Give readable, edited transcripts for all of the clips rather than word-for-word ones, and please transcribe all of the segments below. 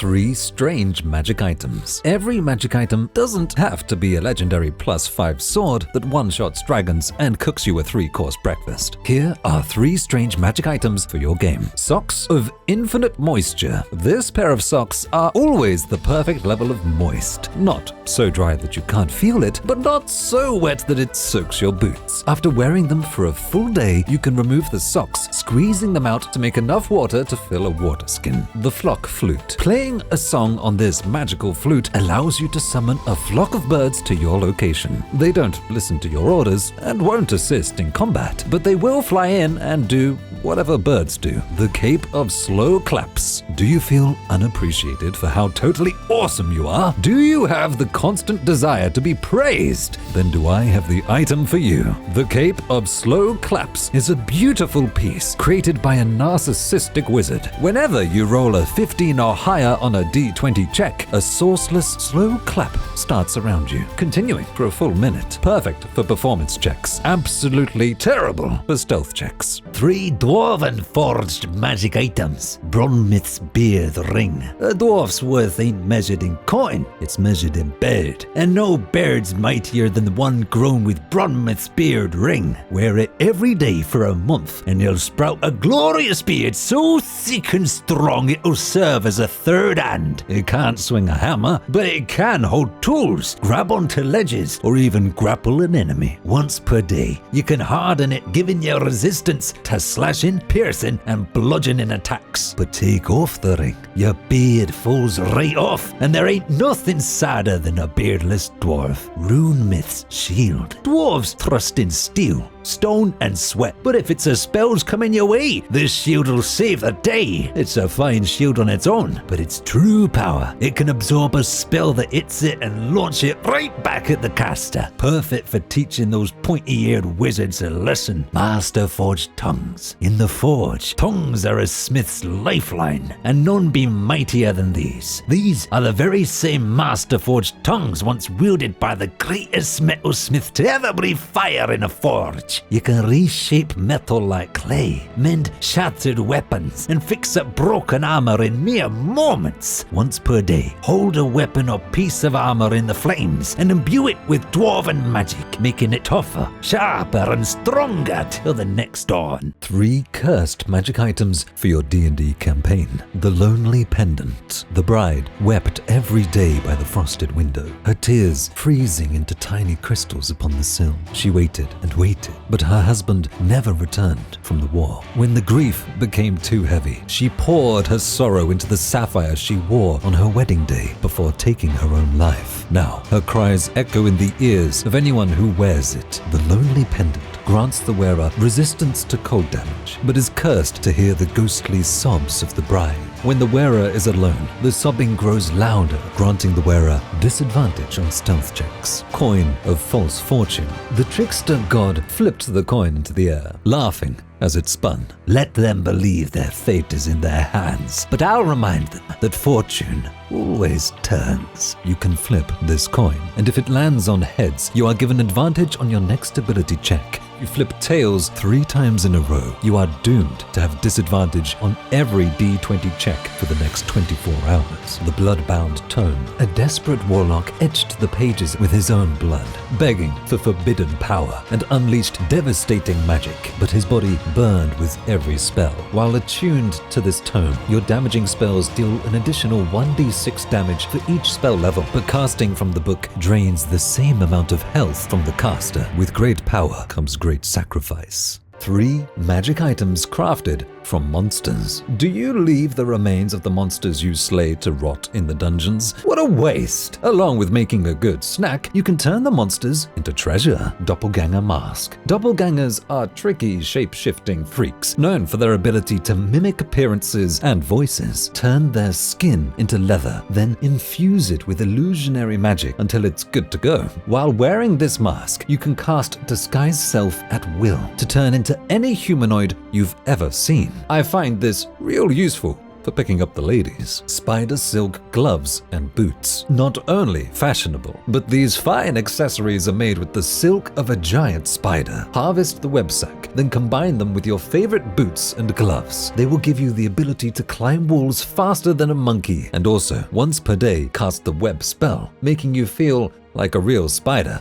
3 strange magic items. Every magic item doesn't have to be a legendary +5 sword that one-shots dragons and cooks you a 3-course breakfast. Here are 3 strange magic items for your game. Socks of infinite moisture. This pair of socks are always the perfect level of moist. Not so dry that you can't feel it, but not so wet that it soaks your boots. After wearing them for a full day, you can remove the socks, squeezing them out to make enough water to fill a water skin. The flock flute. Playing a song on this magical flute allows you to summon a flock of birds to your location. They don't listen to your orders and won't assist in combat, but they will fly in and do whatever birds do. The cape of slow claps. Do you feel unappreciated for how totally awesome you are? Do you have the constant desire to be praised? Then do I have the item for you. The cape of slow claps is a beautiful piece created by a narcissistic wizard. Whenever you roll a 15 or higher on a d20 check, a sourceless slow clap starts around you, continuing for a full minute. Perfect for performance checks. Absolutely terrible for stealth checks. 3 dwarven forged magic items. Bronmith's beard ring. A dwarf's worth ain't measured in coin, it's measured in beard. And no beard's mightier than the one grown with Bronmith's beard ring. Wear it every day for a month, and you'll sprout a glorious beard so thick and strong it'll serve as a third hand. It can't swing a hammer, but it can hold tools, grab onto ledges, or even grapple an enemy. Once per day, you can harden it, giving you resistance to slashing, piercing, and bludgeoning attacks. But take off the ring, your beard falls right off, and there ain't nothing sadder than a beardless dwarf. Rune Myth's shield. Dwarves trust in steel, stone, and sweat, but if it's a spell's coming your way, this shield will save the day. It's a fine shield on its own, but its true power, it can absorb a spell that hits it and launch it right back at the caster. Perfect for teaching those pointy-eared wizards a lesson. Master forged tongues. In the forge, tongues are a smith's lifeline, and none be mightier than these. These are the very same master forged tongues once wielded by the greatest metalsmith to ever breathe fire in a forge. You can reshape metal like clay, mend shattered weapons, and fix up broken armor in mere moments. Once per day, hold a weapon or piece of armor in the flames and imbue it with dwarven magic, making it tougher, sharper, and stronger till the next dawn. 3 cursed magic items for your D&D campaign. The Lonely Pendant. The bride wept every day by the frosted window, her tears freezing into tiny crystals upon the sill. She waited and waited, but her husband never returned from the war. When the grief became too heavy, she poured her sorrow into the sapphire she wore on her wedding day before taking her own life. Now, her cries echo in the ears of anyone who wears it. The Lonely Pendant grants the wearer resistance to cold damage, but is cursed to hear the ghostly sobs of the bride. When the wearer is alone, the sobbing grows louder, granting the wearer disadvantage on stealth checks. Coin of false fortune. The trickster god flipped the coin into the air, laughing as it spun. Let them believe their fate is in their hands, but I'll remind them that fortune always turns. You can flip this coin, and if it lands on heads, you are given advantage on your next ability check. You flip tails 3 times in a row, you are doomed to have disadvantage on every d20 check for the next 24 hours. The Bloodbound Tome. A desperate warlock etched the pages with his own blood, begging for forbidden power and unleashed devastating magic, but his body burned with every spell. While attuned to this tome, your damaging spells deal an additional 1d6 damage for each spell level, but casting from the book drains the same amount of health from the caster. With great power comes great sacrifice. 3 magic items crafted from monsters. Do you leave the remains of the monsters you slay to rot in the dungeons? What a waste! Along with making a good snack, you can turn the monsters into treasure. Doppelganger mask. Doppelgangers are tricky, shape-shifting freaks, known for their ability to mimic appearances and voices. Turn their skin into leather, then infuse it with illusionary magic until it's good to go. While wearing this mask, you can cast Disguise Self at will to turn into any humanoid you've ever seen. I find this real useful for picking up the ladies. Spider silk gloves and boots. Not only fashionable, but these fine accessories are made with the silk of a giant spider. Harvest the web sac, then combine them with your favorite boots and gloves. They will give you the ability to climb walls faster than a monkey, and also, once per day, cast the web spell, making you feel like a real spider.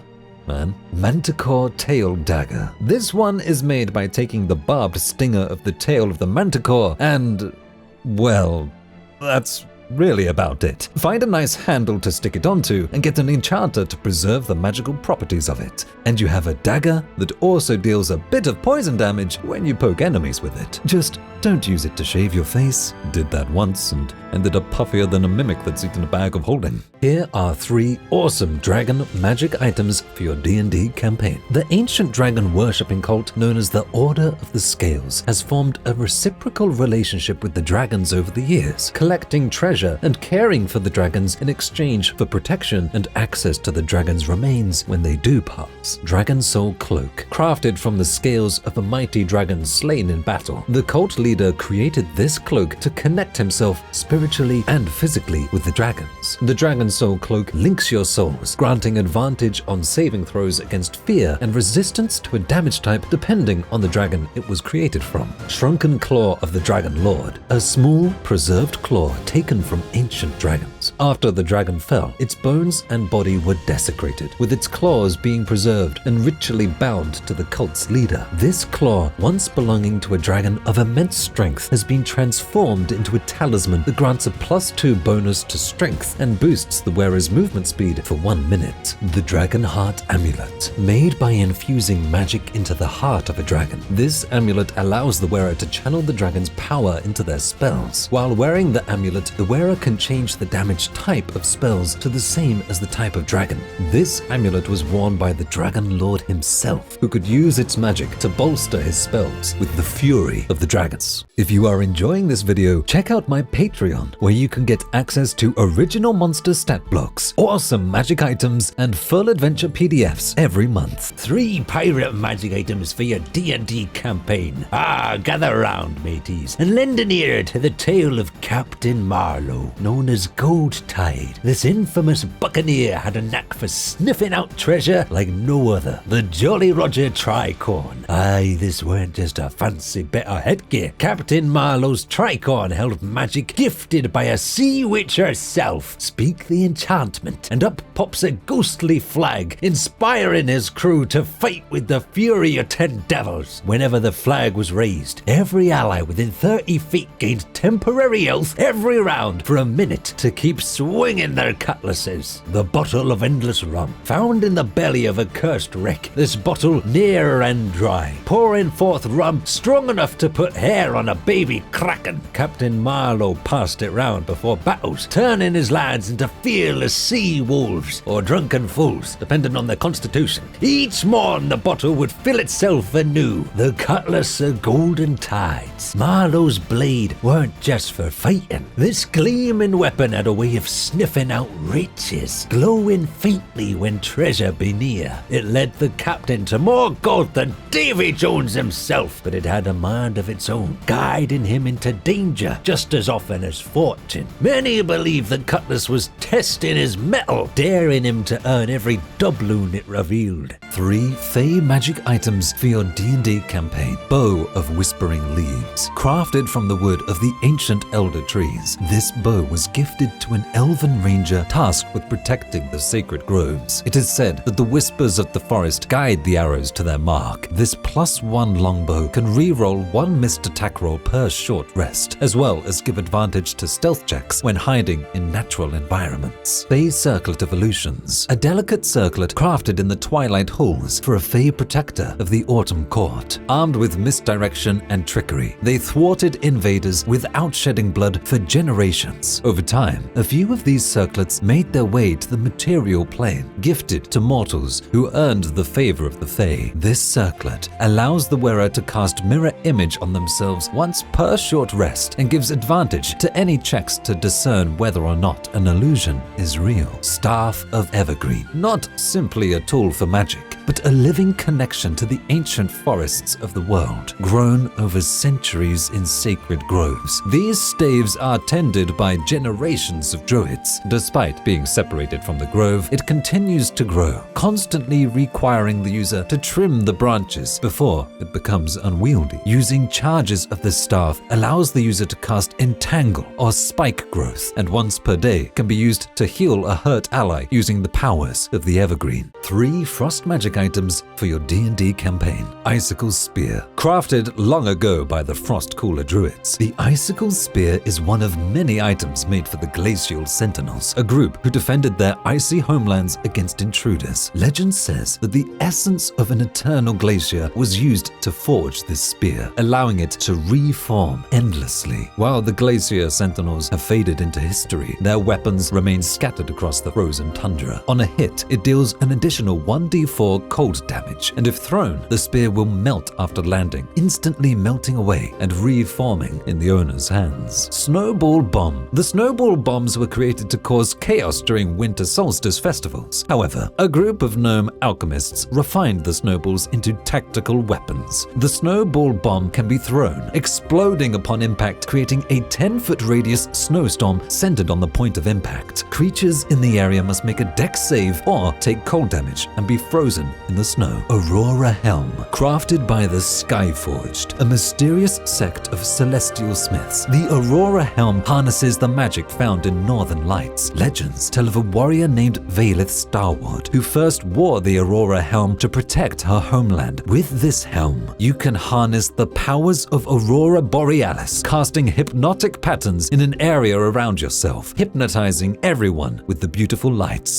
Manticore Tail Dagger. This one is made by taking the barbed stinger of the tail of the manticore and, well, that's really about it. Find a nice handle to stick it onto and get an enchanter to preserve the magical properties of it. And you have a dagger that also deals a bit of poison damage when you poke enemies with it. Just don't use it to shave your face. Did that once and ended up puffier than a mimic that's eaten a bag of holding. Here are 3 awesome dragon magic items for your D&D campaign. The ancient dragon worshipping cult known as the Order of the Scales has formed a reciprocal relationship with the dragons over the years, collecting treasure and caring for the dragons in exchange for protection and access to the dragon's remains when they do pass. Dragon Soul Cloak. Crafted from the scales of a mighty dragon slain in battle, the cult leader created this cloak to connect himself spiritually and physically with the dragons. The Dragon Soul Cloak links your souls, granting advantage on saving throws against fear and resistance to a damage type depending on the dragon it was created from. Shrunken Claw of the Dragon Lord. A small, preserved claw taken from ancient dragons. After the dragon fell, its bones and body were desecrated, with its claws being preserved and ritually bound to the cult's leader. This claw, once belonging to a dragon of immense strength, has been transformed into a talisman that grants a +2 bonus to strength and boosts the wearer's movement speed for 1 minute. The Dragon Heart Amulet. Made by infusing magic into the heart of a dragon, this amulet allows the wearer to channel the dragon's power into their spells. While wearing the amulet, the wearer can change the damage type of spells to the same as the type of dragon. This amulet was worn by the Dragon Lord himself, who could use its magic to bolster his spells with the fury of the dragons. If you are enjoying this video, check out my Patreon, where you can get access to original monster stat blocks, awesome magic items, and full adventure PDFs every month. 3 pirate magic items for your D&D campaign. Gather round, mateys, and lend an ear to the tale of Captain Marlowe, known as Gold Tide. This infamous buccaneer had a knack for sniffing out treasure like no other. The Jolly Roger Tricorn. Aye, this weren't just a fancy bit of headgear. Captain Marlowe's tricorn held magic gifted by a sea witch herself. Speak the enchantment, and up pops a ghostly flag, inspiring his crew to fight with the fury of 10 devils. Whenever the flag was raised, every ally within 30 feet gained temporary health every round for a minute to keep swinging their cutlasses. The Bottle of Endless Rum. Found in the belly of a cursed wreck, this bottle near and dry, pouring forth rum strong enough to put hair on a baby kraken. Captain Marlowe passed it round before battles, turning his lads into fearless sea wolves or drunken fools, depending on their constitution. Each morn the bottle would fill itself anew, the cutlass of golden tides. Marlowe's blade weren't just for fighting. This gleaming weapon had a way of sniffing out riches, glowing faintly when treasure be near. It led the captain to more gold than Davy Jones himself, but it had a mind of its own, guiding him into danger just as often as fortune. Many believe the cutlass was testing his mettle, daring him to earn every doubloon it revealed. 3 Fey magic items for your D&D campaign. Bow of Whispering Leaves. Crafted from the wood of the ancient elder trees, this bow was gifted to an elven ranger tasked with protecting the sacred groves. It is said that the whispers of the forest guide the arrows to their mark. This +1 longbow can reroll 1 missed attack roll per short rest, as well as give advantage to stealth checks when hiding in natural environments. Fey Circlet Evolutions. A delicate circlet crafted in the Twilight Halls for a Fey protector of the Autumn Court. Armed with misdirection and trickery, they thwarted invaders without shedding blood for generations. Over time, a few of these circlets made their way to the material plane, gifted to mortals who earned the favor of the Fae. This circlet allows the wearer to cast mirror image on themselves once per short rest and gives advantage to any checks to discern whether or not an illusion is real. Staff of Evergreen. Not simply a tool for magic, but a living connection to the ancient forests of the world, grown over centuries in sacred groves. These staves are tended by generations of druids. Despite being separated from the grove, it continues to grow, constantly requiring the user to trim the branches before it becomes unwieldy. Using charges of the staff allows the user to cast Entangle or Spike Growth, and once per day can be used to heal a hurt ally using the powers of the evergreen. 3 frost magic items for your D&D campaign. Icicle Spear. Crafted long ago by the Frost Cooler Druids, the Icicle Spear is one of many items made for the Glacial Sentinels, a group who defended their icy homelands against intruders. Legend says that the essence of an eternal glacier was used to forge this spear, allowing it to reform endlessly. While the Glacier Sentinels have faded into history, their weapons remain scattered across the frozen tundra. On a hit, it deals an additional 1d4 cold damage, and if thrown, the spear will melt after landing, instantly melting away and reforming in the owner's hands. Snowball Bomb. The snowball bombs were created to cause chaos during winter solstice festivals. However, a group of gnome alchemists refined the snowballs into tactical weapons. The snowball bomb can be thrown, exploding upon impact, creating a 10-foot radius snowstorm centered on the point of impact. Creatures in the area must make a dex save or take cold damage and be frozen in the snow. Aurora Helm. Crafted by the Skyforged, a mysterious sect of celestial smiths, the Aurora Helm harnesses the magic found in northern lights. Legends tell of a warrior named Valeth Starward, who first wore the Aurora Helm to protect her homeland. With this helm, you can harness the powers of Aurora Borealis, casting hypnotic patterns in an area around yourself, hypnotizing everyone with the beautiful lights.